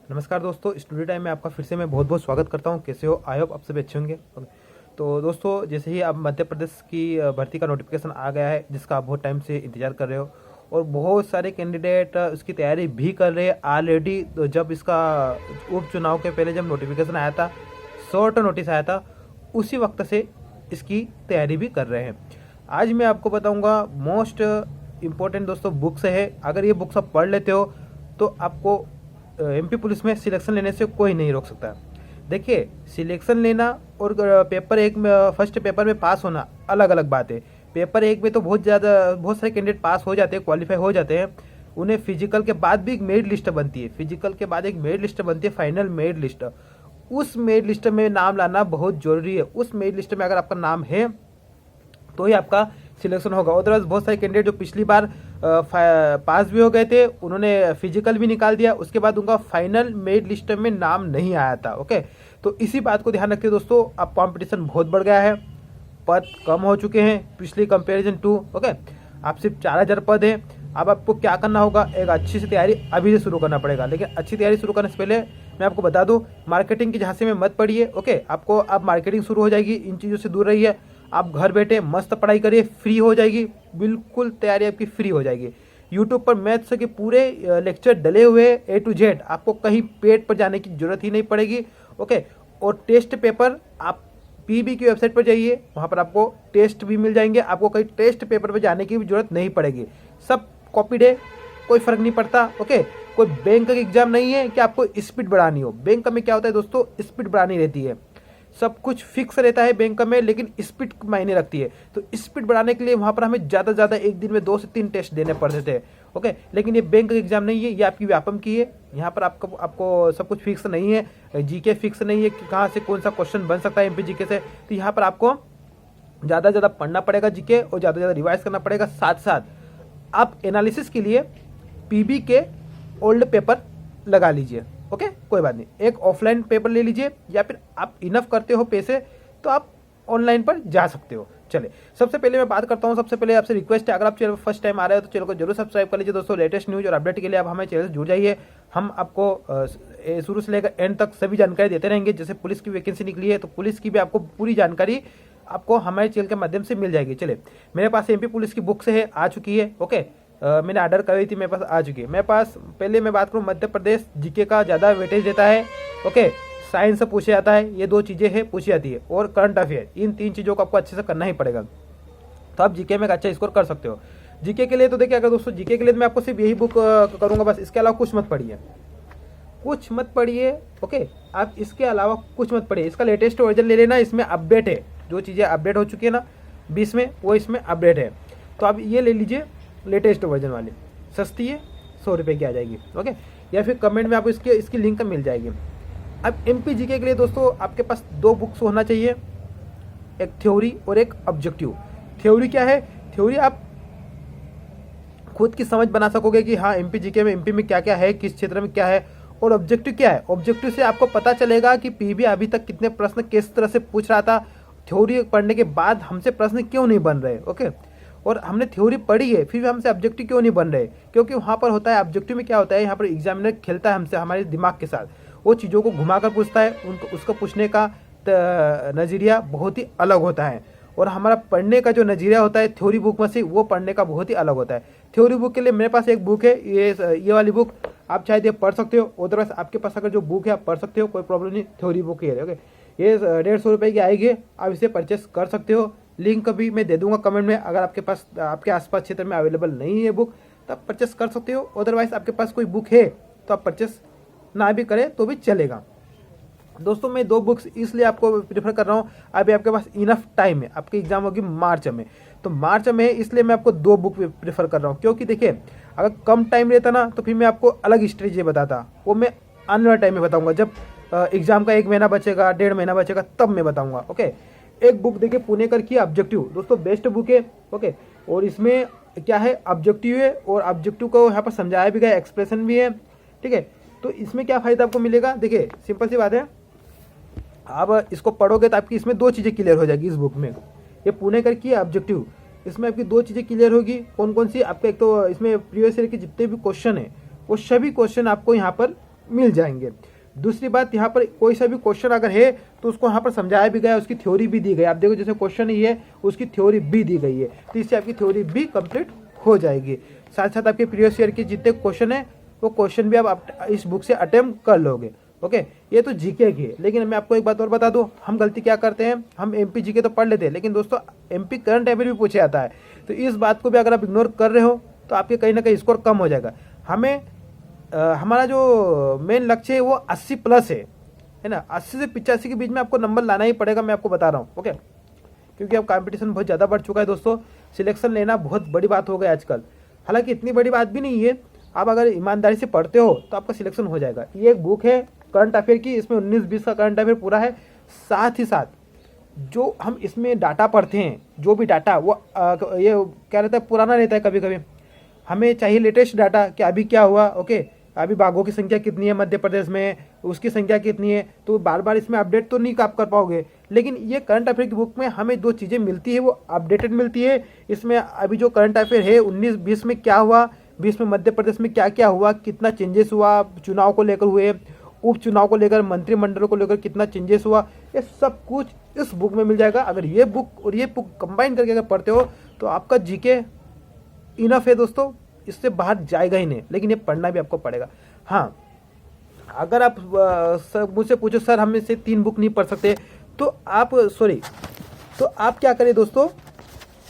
नमस्कार दोस्तों, studio time में आपका फिर से मैं बहुत बहुत स्वागत करता हूं। कैसे हो? आई होप आप सभी अच्छे होंगे। तो दोस्तों, जैसे ही अब मध्य प्रदेश की भर्ती का नोटिफिकेशन आ गया है, जिसका आप बहुत टाइम से इंतजार कर रहे हो और बहुत सारे कैंडिडेट उसकी तैयारी भी कर रहे हैं ऑलरेडी। तो जब इसका उपचुनाव के पहले जब नोटिफिकेशन आया था, शॉर्ट नोटिस आया था, उसी वक्त से इसकी तैयारी भी कर रहे हैं। आज मैं आपको बताऊंगा मोस्ट इम्पोर्टेंट दोस्तों बुक्स है। अगर ये बुक्स आप पढ़ लेते हो तो आपको एमपी पुलिस में सिलेक्शन लेने से कोई नहीं रोक सकता। देखिए, सिलेक्शन लेना और पेपर एक में फर्स्ट पेपर में पास होना अलग अलग बात है। पेपर एक में तो बहुत सारे कैंडिडेट पास हो जाते हैं, क्वालिफाई हो जाते हैं। उन्हें फिजिकल के बाद भी एक मेरिट लिस्ट बनती है, फिजिकल के बाद एक मेरिट लिस्ट बनती है, फाइनल मेरिट लिस्ट। उस मेरिट लिस्ट में नाम लाना बहुत जरूरी है। उस मेरिट लिस्ट में अगर आपका नाम है तो ही आपका सिलेक्शन होगा। अदरवाइज बहुत सारे कैंडिडेट जो पिछली बार पास भी हो गए थे, उन्होंने फिजिकल भी निकाल दिया, उसके बाद उनका फाइनल मेरिट लिस्ट में नाम नहीं आया था। ओके, तो इसी बात को ध्यान रखिए दोस्तों। अब कंपटीशन बहुत बढ़ गया है, पद कम हो चुके हैं पिछली कंपैरिजन टू। ओके, आप सिर्फ 4000 पद है। अब आपको क्या करना होगा, एक अच्छी सी तैयारी अभी से शुरू करना पड़ेगा। लेकिन अच्छी तैयारी शुरू करने से पहले मैं आपको बता दूं, मार्केटिंग की झांसे में मत पड़िए। ओके, आपको अब मार्केटिंग शुरू हो जाएगी, इन चीज़ों से दूर रहिए। आप घर बैठे मस्त पढ़ाई करिए, फ्री हो जाएगी, बिल्कुल तैयारी आपकी फ्री हो जाएगी। यूट्यूब पर मैथ्स के पूरे लेक्चर डले हुए A to Z, आपको कहीं पेड पर जाने की जरूरत ही नहीं पड़ेगी। ओके, और टेस्ट पेपर आप पीबी की वेबसाइट पर जाइए, वहाँ पर आपको टेस्ट भी मिल जाएंगे। आपको कहीं टेस्ट पेपर पर जाने की भी जरूरत नहीं पड़ेगी, सब कॉपीड है, कोई फर्क नहीं पड़ता। ओके, कोई बैंक का एग्जाम नहीं है कि आपको स्पीड बढ़ानी हो। बैंक में क्या होता है दोस्तों, स्पीड बढ़ानी रहती है, सब कुछ फिक्स रहता है बैंक में, लेकिन स्पीड मायने रखती है। तो स्पीड बढ़ाने के लिए वहाँ पर हमें ज़्यादा से ज़्यादा एक दिन में 2 से 3 टेस्ट देने पड़ते थे। ओके, लेकिन ये बैंक का एग्जाम नहीं है, ये आपकी व्यापम की है। यहाँ पर आपको सब कुछ फिक्स नहीं है, जीके फिक्स नहीं है कि कहाँ से कौन सा क्वेश्चन बन सकता है एमपी जीके से। तो यहाँ पर आपको ज़्यादा से ज़्यादा पढ़ना पड़ेगा जीके, और ज़्यादा से ज़्यादा रिवाइज करना पड़ेगा। साथ साथ आप एनालिसिस के लिए पीबी के ओल्ड पेपर लगा लीजिए। ओके, कोई बात नहीं, एक ऑफलाइन पेपर ले लीजिए, या फिर आप इनफ करते हो पैसे तो आप ऑनलाइन पर जा सकते हो। चले, सबसे पहले मैं बात करता हूँ। सबसे पहले आपसे रिक्वेस्ट है, अगर आप चैनल पर फर्स्ट टाइम आ रहे हो तो चैनल को जरूर सब्सक्राइब कर लीजिए दोस्तों। लेटेस्ट न्यूज और अपडेट के लिए आप हमारे चैनल से जुड़ जाइए। हम आपको शुरू से लेकर एंड तक सभी जानकारी देते रहेंगे। जैसे पुलिस की वैकेंसी निकली है तो पुलिस की भी आपको पूरी जानकारी आपको हमारे चैनल के माध्यम से मिल जाएगी। चले, मेरे पास एमपी पुलिस की बुक्स है, आ चुकी है। ओके, मैंने ऑर्डर करी थी, मेरे पास आ चुकी है। मेरे पास पहले मैं बात करूँ, मध्य प्रदेश जीके का ज़्यादा वेटेज देता है। ओके, साइंस से पूछे जाता है, ये 2 चीज़ें हैं पूछी जाती है, और करंट अफेयर, इन 3 चीज़ों को आपको अच्छे से करना ही पड़ेगा, तो आप जीके में एक अच्छा स्कोर कर सकते हो। जीके के लिए तो देखिए, अगर दोस्तों जीके के लिए मैं आपको सिर्फ यही बुक करूँगा बस, इसके अलावा कुछ मत पढ़िए, कुछ मत पढ़िए। ओके, आप इसके अलावा कुछ मत पढ़िए। इसका लेटेस्ट वर्जन ले लेना, इसमें अपडेट है, जो चीज़ें अपडेट हो चुकी है ना 20 में, वो इसमें अपडेट है। तो आप ये ले लीजिए लेटेस्ट वर्जन वाली, सस्ती है, 100 रुपये की आ जाएगी। ओके, या फिर कमेंट में आपको इसकी लिंक मिल जाएगी। अब एमपी जीके के लिए दोस्तों आपके पास 2 बुक्स होना चाहिए, एक थ्योरी और एक ऑब्जेक्टिव। थ्योरी क्या है, थ्योरी आप खुद की समझ बना सकोगे कि हाँ एमपी जीके में, एमपी में क्या क्या है, किस क्षेत्र में क्या है। और ऑब्जेक्टिव क्या है, ऑब्जेक्टिव से आपको पता चलेगा कि पीबी अभी तक कितने प्रश्न किस तरह से पूछ रहा था, थ्योरी पढ़ने के बाद हमसे प्रश्न क्यों नहीं बन रहे। ओके, और हमने थ्योरी पढ़ी है फिर भी हमसे ऑब्जेक्टिव क्यों नहीं बन रहे, क्योंकि वहाँ पर होता है, ऑब्जेक्टिव में क्या होता है, यहाँ पर एग्जामिनर खेलता है हमसे, हमारे दिमाग के साथ, वो चीज़ों को घुमाकर पूछता है। उनको उसको पूछने का नज़रिया बहुत ही अलग होता है, और हमारा पढ़ने का जो नज़रिया होता है थ्योरी बुक में से, वो पढ़ने का बहुत ही अलग होता है। थ्योरी बुक के लिए मेरे पास एक बुक है, ये वाली बुक, आप चाहे ये पढ़ सकते हो। अदरवाइज आपके पास अगर जो बुक है आप पढ़ सकते हो, कोई प्रॉब्लम नहीं। थ्योरी बुक है, ओके, ये 150 रुपये की आएगी, आप इसे परचेस कर सकते हो। लिंक भी मैं दे दूंगा कमेंट में। अगर आपके पास, आपके आसपास क्षेत्र में अवेलेबल नहीं है बुक, तो आप परचेस कर सकते हो। अदरवाइज आपके पास कोई बुक है तो आप परचेस ना भी करें तो भी चलेगा। दोस्तों, मैं 2 बुक्स इसलिए आपको प्रेफर कर रहा हूँ, अभी आपके पास इनफ टाइम है, आपकी एग्जाम होगी मार्च में, तो मार्च में है, इसलिए मैं आपको 2 बुक प्रेफर कर रहा हूँ। क्योंकि देखिए, अगर कम टाइम रहता ना तो फिर मैं आपको अलग स्ट्रेटेजी बताता, वो मैं आने वाले टाइम में बताऊँगा, जब एग्जाम का 1 महीना बचेगा, 1.5 महीना बचेगा, तब मैं बताऊँगा। ओके, एक बुक देखिए, पुणेकर की ऑब्जेक्टिव, दोस्तों बेस्ट बुक है। ओके, और इसमें क्या है, ऑब्जेक्टिव है, और ऑब्जेक्टिव को यहाँ पर समझाया भी गया, एक्सप्रेशन भी है। ठीक है, तो इसमें क्या फ़ायदा आपको मिलेगा, देखिए सिंपल सी बात है, आप इसको पढ़ोगे तो आपकी इसमें 2 चीज़ें क्लियर हो जाएगी। इस बुक में, ये पुणेकर की ऑब्जेक्टिव, इसमें आपकी 2 चीज़ें क्लियर होगी। कौन कौन सी, आपके एक तो इसमें प्रीवियस ईयर के जितने भी क्वेश्चन है, वो सभी क्वेश्चन आपको यहाँ पर मिल जाएंगे। दूसरी बात, यहाँ पर कोई सा भी क्वेश्चन अगर है तो उसको यहाँ पर समझाया भी गया है, उसकी थ्योरी भी दी गई है। आप देखो जैसे क्वेश्चन ही है उसकी थ्योरी भी दी गई है, तो इससे आपकी थ्योरी भी कंप्लीट हो जाएगी। साथ साथ आपके प्रीवियस ईयर के जितने क्वेश्चन है वो क्वेश्चन भी आप इस बुक से अटेम्प्ट कर लोगे। ओके, ये तो जीके की है। लेकिन मैं आपको एक बात और बता दूं, हम गलती क्या करते हैं, हम एमपी जीके तो पढ़ लेते हैं, लेकिन दोस्तों एमपी करंट अफेयर भी पूछा जाता है। तो इस बात को भी अगर आप इग्नोर कर रहे हो तो आपके कहीं ना कहीं स्कोर कम हो जाएगा। हमें हमारा जो मेन लक्ष्य है वो 80 प्लस है ना। 80 से 85 के बीच में आपको नंबर लाना ही पड़ेगा, मैं आपको बता रहा हूँ। ओके, क्योंकि अब कंपटीशन बहुत ज़्यादा बढ़ चुका है दोस्तों, सिलेक्शन लेना बहुत बड़ी बात हो गई आजकल। हालांकि इतनी बड़ी बात भी नहीं है, आप अगर ईमानदारी से पढ़ते हो तो आपका सिलेक्शन हो जाएगा। ये एक बुक है करंट अफेयर की, इसमें 19-20 का करंट अफेयर पूरा है। साथ ही साथ जो हम इसमें डाटा पढ़ते हैं, जो भी डाटा वो ये क्या रहता है, पुराना रहता है। कभी कभी हमें चाहिए लेटेस्ट डाटा कि अभी क्या हुआ। ओके, अभी बाघों की संख्या कितनी है मध्य प्रदेश में, उसकी संख्या कितनी है, तो बार बार इसमें अपडेट तो नहीं आप कर पाओगे। लेकिन ये करंट अफेयर की बुक में हमें दो चीज़ें मिलती है, वो अपडेटेड मिलती है। इसमें अभी जो करंट अफेयर है 19-20 में क्या हुआ, 20 में मध्य प्रदेश में क्या क्या हुआ, कितना चेंजेस हुआ, चुनाव को लेकर हुए, उपचुनाव को लेकर, मंत्रिमंडल को लेकर कितना चेंजेस हुआ, ये सब कुछ इस बुक में मिल जाएगा। अगर ये बुक और ये बुक कंबाइन करके अगर पढ़ते हो तो आपका जीके इनफ है दोस्तों, इससे बाहर जाएगा ही नहीं। लेकिन ये पढ़ना भी आपको पड़ेगा। हाँ, अगर आप मुझसे पूछो सर हम इससे 3 बुक नहीं पढ़ सकते, तो आप तो आप क्या करें दोस्तों,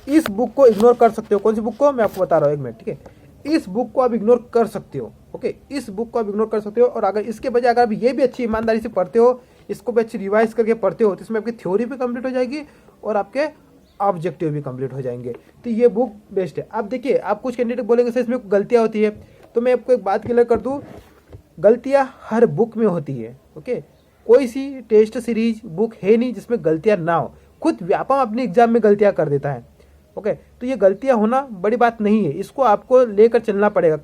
इस बुक को इग्नोर कर सकते हो। कौन सी बुक को, मैं आपको बता रहा हूँ, एक मिनट, ठीक है। इस बुक को आप इग्नोर कर सकते हो। ओके, इस बुक को आप इग्नोर कर सकते हो। और अगर इसके बजाय अगर आप ये भी अच्छी ईमानदारी से पढ़ते हो, इसको भी अच्छी रिवाइज करके पढ़ते हो, तो इसमें आपकी थ्योरी भी कंप्लीट हो जाएगी और आपके ऑब्जेक्टिव भी कंप्लीट हो जाएंगे। तो ये बुक बेस्ट है। अब देखिए, आप कुछ कैंडिडेट बोलेंगे सर इसमें गलतियाँ होती है, तो मैं आपको एक बात क्लियर कर दूँ, गलतियाँ हर बुक में होती है। ओके, कोई सी टेस्ट सीरीज बुक है नहीं जिसमें गलतियाँ ना हो। खुद व्यापम अपने एग्जाम में गलतियाँ कर देता है। ओके, तो ये गलतियाँ होना बड़ी बात नहीं है, इसको आपको लेकर चलना पड़ेगा।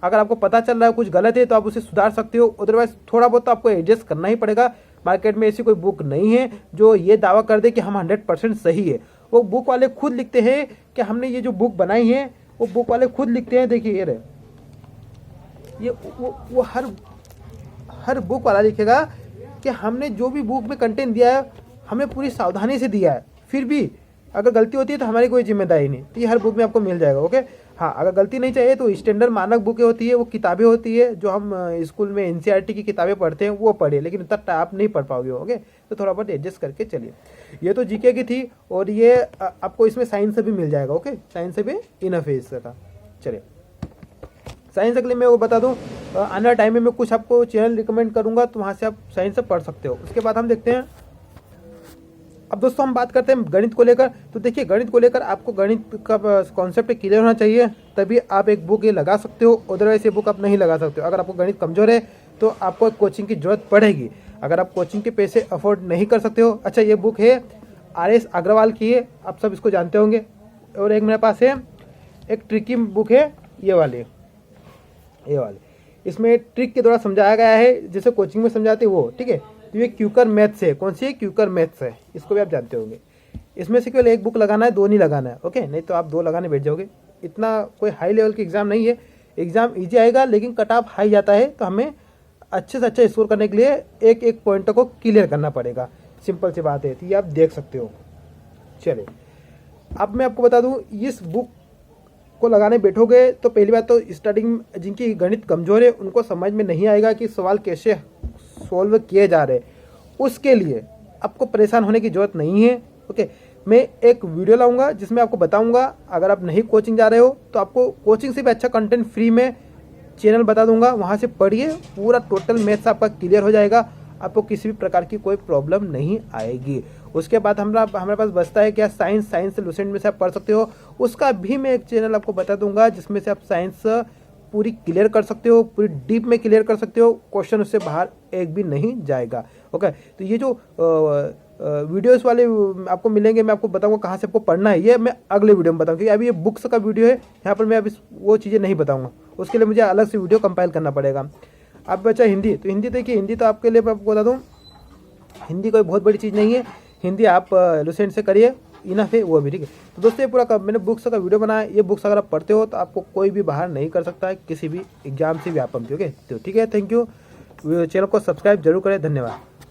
अगर आपको पता चल रहा है कुछ गलत है तो आप उसे सुधार सकते हो, अदरवाइज थोड़ा बहुत तो आपको एडजस्ट करना ही पड़ेगा। मार्केट में ऐसी कोई बुक नहीं है जो ये दावा कर दे कि हम 100% सही है। वो बुक वाले खुद लिखते हैं कि हमने ये जो बुक बनाई है, वो बुक वाले खुद लिखते हैं। देखिए ये रहे, ये वो हर बुक वाला लिखेगा कि हमने जो भी बुक में कंटेंट दिया है हमने पूरी सावधानी से दिया है, फिर भी अगर गलती होती है तो हमारी कोई जिम्मेदारी नहीं। तो ये हर बुक में आपको मिल जाएगा। ओके, हाँ, अगर गलती नहीं चाहिए तो स्टैंडर्ड मानक बुकें होती है, वो किताबें होती है जो हम स्कूल में एनसीईआरटी की किताबें पढ़ते हैं, वो पढ़िए, लेकिन इतना आप नहीं पढ़ पाओगे। ओके, तो थोड़ा बहुत एडजस्ट करके चलिए। ये तो जीके की थी, और ये आपको इसमें साइंस से भी मिल जाएगा। ओके, साइंस से भी इनफ है इसका। चलिए, साइंस के लिए मैं वो बता दूं, आने वाले टाइम में मैं कुछ आपको चैनल रिकमेंड करूंगा, तो वहाँ से आप साइंस से पढ़ सकते हो। उसके बाद हम देखते हैं, अब दोस्तों हम बात करते हैं गणित को लेकर। तो देखिए, गणित को लेकर आपको गणित का कॉन्सेप्ट क्लियर होना चाहिए, तभी आप एक बुक ये लगा सकते हो, अदरवाइज ये बुक आप नहीं लगा सकते हो। अगर आपको गणित कमजोर है तो आपको कोचिंग की जरूरत पड़ेगी। अगर आप कोचिंग के पैसे अफोर्ड नहीं कर सकते हो, अच्छा, ये बुक है RS अग्रवाल की है, आप सब इसको जानते होंगे। और एक मेरे पास है एक ट्रिकी बुक है, ये वाली, इसमें ट्रिक के द्वारा समझाया गया है जैसे कोचिंग में समझाते वो, ठीक है। तो ये क्यूकर मैथ्स है। कौन सी है? क्यूकर मैथ्स है, इसको भी आप जानते होंगे। इसमें से केवल एक बुक लगाना है, 2 नहीं लगाना है। ओके, नहीं तो आप 2 लगाने बैठ जाओगे। इतना कोई हाई लेवल की एग्जाम नहीं है, एग्जाम ईजी आएगा, लेकिन कट ऑफ हाई जाता है, तो हमें अच्छे से अच्छा स्कोर करने के लिए एक एक पॉइंट को क्लियर करना पड़ेगा। सिंपल सी बात है, तो ये आप देख सकते हो। चलिए, अब मैं आपको बता दूं, इस बुक को लगाने बैठोगे तो पहली बात तो स्टार्टिंग जिनकी गणित कमजोर है उनको समझ में नहीं आएगा कि सवाल कैसे सॉल्व किए जा रहे। उसके लिए आपको परेशान होने की जरूरत नहीं है। ओके, मैं एक वीडियो लाऊंगा जिसमें आपको बताऊंगा, अगर आप नहीं कोचिंग जा रहे हो तो आपको कोचिंग से भी अच्छा कंटेंट फ्री में चैनल बता दूंगा, वहाँ से पढ़िए, पूरा टोटल मैथ्स आपका क्लियर हो जाएगा, आपको किसी भी प्रकार की कोई प्रॉब्लम नहीं आएगी। उसके बाद हमारे पास बचता है क्या, साइंस से लुसेंट में से आप पढ़ सकते हो। उसका भी मैं एक चैनल आपको बता दूंगा जिसमें से आप साइंस पूरी क्लियर कर सकते हो, पूरी डीप में क्लियर कर सकते हो, क्वेश्चन उससे बाहर एक भी नहीं जाएगा। ओके, तो ये जो वीडियोस वाले आपको मिलेंगे, मैं आपको बताऊंगा कहाँ से आपको पढ़ना है, ये मैं अगले वीडियो में बताऊंगा, क्योंकि अभी ये बुक्स का वीडियो है, यहाँ पर मैं अभी वो चीज़ें नहीं बताऊंगा, उसके लिए मुझे अलग से वीडियो कंपाइल करना पड़ेगा। अब बचा हिंदी, तो हिंदी देखिए, हिंदी तो आपके लिए मैं आपको बता दूँ, हिंदी कोई बहुत बड़ी चीज़ नहीं है, हिंदी आप लुसेंट से करिए, इनफ है वो भी, ठीक है। तो दोस्तों, ये पूरा मैंने बुक्स का वीडियो बनाया, ये बुक्स अगर आप पढ़ते हो तो आपको कोई भी बाहर नहीं कर सकता है किसी भी एग्जाम से व्यापम। ओके, तो ठीक है, थैंक यू। चैनल को सब्सक्राइब जरूर करें। धन्यवाद।